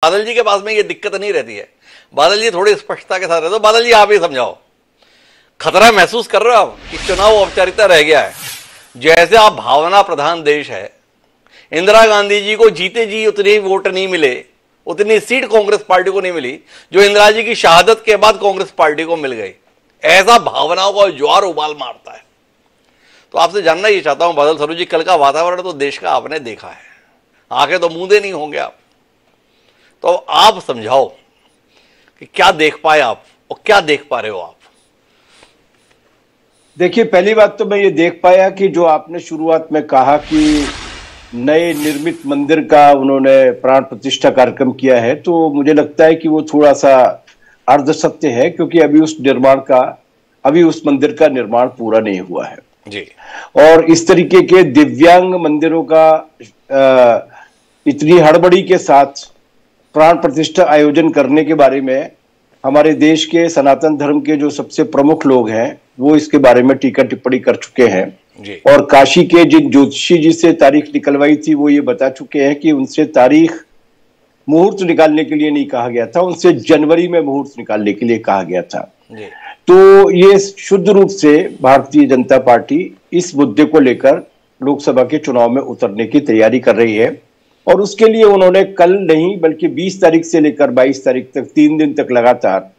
बादल जी के पास में ये दिक्कत नहीं रहती है। बादल जी थोड़ी स्पष्टता के साथ रहते। तो बादल जी आप ही समझाओ, खतरा महसूस कर रहे हो आप कि चुनाव औपचारिकता रह गया है? जैसे आप भावना प्रधान देश है, इंदिरा गांधी जी को जीते जी उतने ही वोट नहीं मिले, उतनी सीट कांग्रेस पार्टी को नहीं मिली जो इंदिरा जी की शहादत के बाद कांग्रेस पार्टी को मिल गई। ऐसा भावनाओं का ज्वार उबाल मारता है। तो आपसे जानना ही चाहता हूं बादल सरोज जी, कल का वातावरण तो देश का आपने देखा है, आंखें तो मूंदे नहीं होंगे आप, तो आप समझाओ कि क्या देख पाए आप और क्या देख पा रहे हो आप? देखिए, पहली बात तो मैं ये देख पाया कि जो आपने शुरुआत में कहा कि नए निर्मित मंदिर का उन्होंने प्राण प्रतिष्ठा कार्यक्रम किया है, तो मुझे लगता है कि वो थोड़ा सा अर्ध सत्य है, क्योंकि अभी उस मंदिर का निर्माण पूरा नहीं हुआ है जी। और इस तरीके के दिव्यांग मंदिरों का इतनी हड़बड़ी के साथ प्राण प्रतिष्ठा आयोजन करने के बारे में हमारे देश के सनातन धर्म के जो सबसे प्रमुख लोग हैं वो इसके बारे में टीका टिप्पणी कर चुके हैं जी। और काशी के जिन ज्योतिषी जी से तारीख निकलवाई थी वो ये बता चुके हैं कि उनसे तारीख मुहूर्त निकालने के लिए नहीं कहा गया था, उनसे जनवरी में मुहूर्त निकालने के लिए कहा गया था जी। तो ये शुद्ध रूप से भारतीय जनता पार्टी इस मुद्दे को लेकर लोकसभा के चुनाव में उतरने की तैयारी कर रही है और उसके लिए उन्होंने कल नहीं बल्कि 20 तारीख से लेकर 22 तारीख तक 3 दिन तक लगातार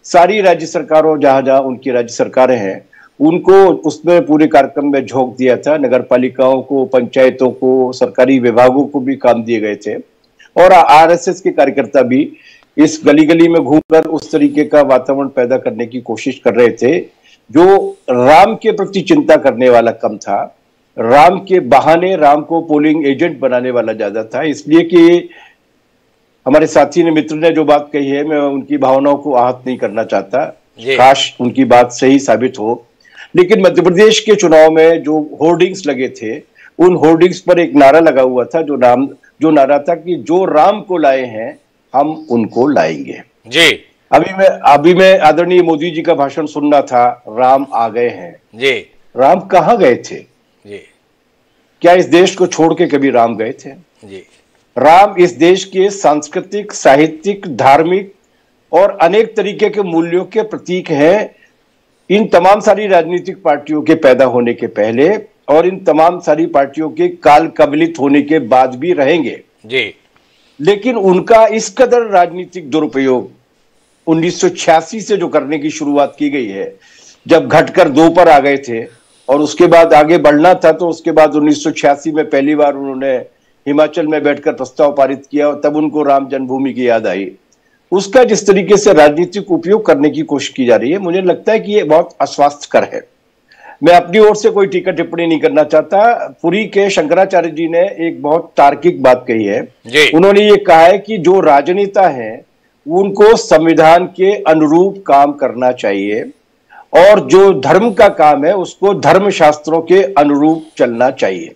सारी राज्य सरकारों, जहां जहां उनकी राज्य सरकारें हैं, उनको उसमें पूरे कार्यक्रम में झोंक दिया था। नगर पालिकाओं को, पंचायतों को, सरकारी विभागों को भी काम दिए गए थे और आरएसएस के कार्यकर्ता भी इस गली गली में घूमकर उस तरीके का वातावरण पैदा करने की कोशिश कर रहे थे जो राम के प्रति चिंता करने वाला कम था, राम के बहाने राम को पोलिंग एजेंट बनाने वाला ज्यादा था। इसलिए कि हमारे साथी ने, मित्र ने जो बात कही है, मैं उनकी भावनाओं को आहत नहीं करना चाहता, काश उनकी बात सही साबित हो, लेकिन मध्य प्रदेश के चुनाव में जो होर्डिंग्स लगे थे उन होर्डिंग्स पर एक नारा लगा हुआ था जो नारा था कि जो राम को लाए हैं हम उनको लाएंगे जी। अभी मैं आदरणीय मोदी जी का भाषण सुनना था, राम आ गए हैं जी। राम कहां गए थे जी? क्या इस देश को छोड़ के कभी राम गए थे जी? राम इस देश के सांस्कृतिक, साहित्यिक, धार्मिक और अनेक तरीके के मूल्यों के प्रतीक हैं। इन तमाम सारी राजनीतिक पार्टियों के पैदा होने के पहले और इन तमाम सारी पार्टियों के काल कबलित होने के बाद भी रहेंगे जी। लेकिन उनका इस कदर राजनीतिक दुरुपयोग 1986 से जो करने की शुरुआत की गई है, जब घटकर 2 पर आ गए थे और उसके बाद आगे बढ़ना था, तो उसके बाद 1986 में पहली बार उन्होंने हिमाचल में बैठकर प्रस्ताव पारित किया और तब उनको राम जन्मभूमि की याद आई। उसका जिस तरीके से राजनीतिक उपयोग करने की कोशिश की जा रही है, मुझे लगता है कि ये बहुत अस्वास्थ्यकर है। मैं अपनी ओर से कोई टीका टिप्पणी नहीं करना चाहता। पुरी के शंकराचार्य जी ने एक बहुत तार्किक बात कही है। उन्होंने ये कहा है कि जो राजनेता हैं उनको संविधान के अनुरूप काम करना चाहिए और जो धर्म का काम है उसको धर्म शास्त्रों के अनुरूप चलना चाहिए।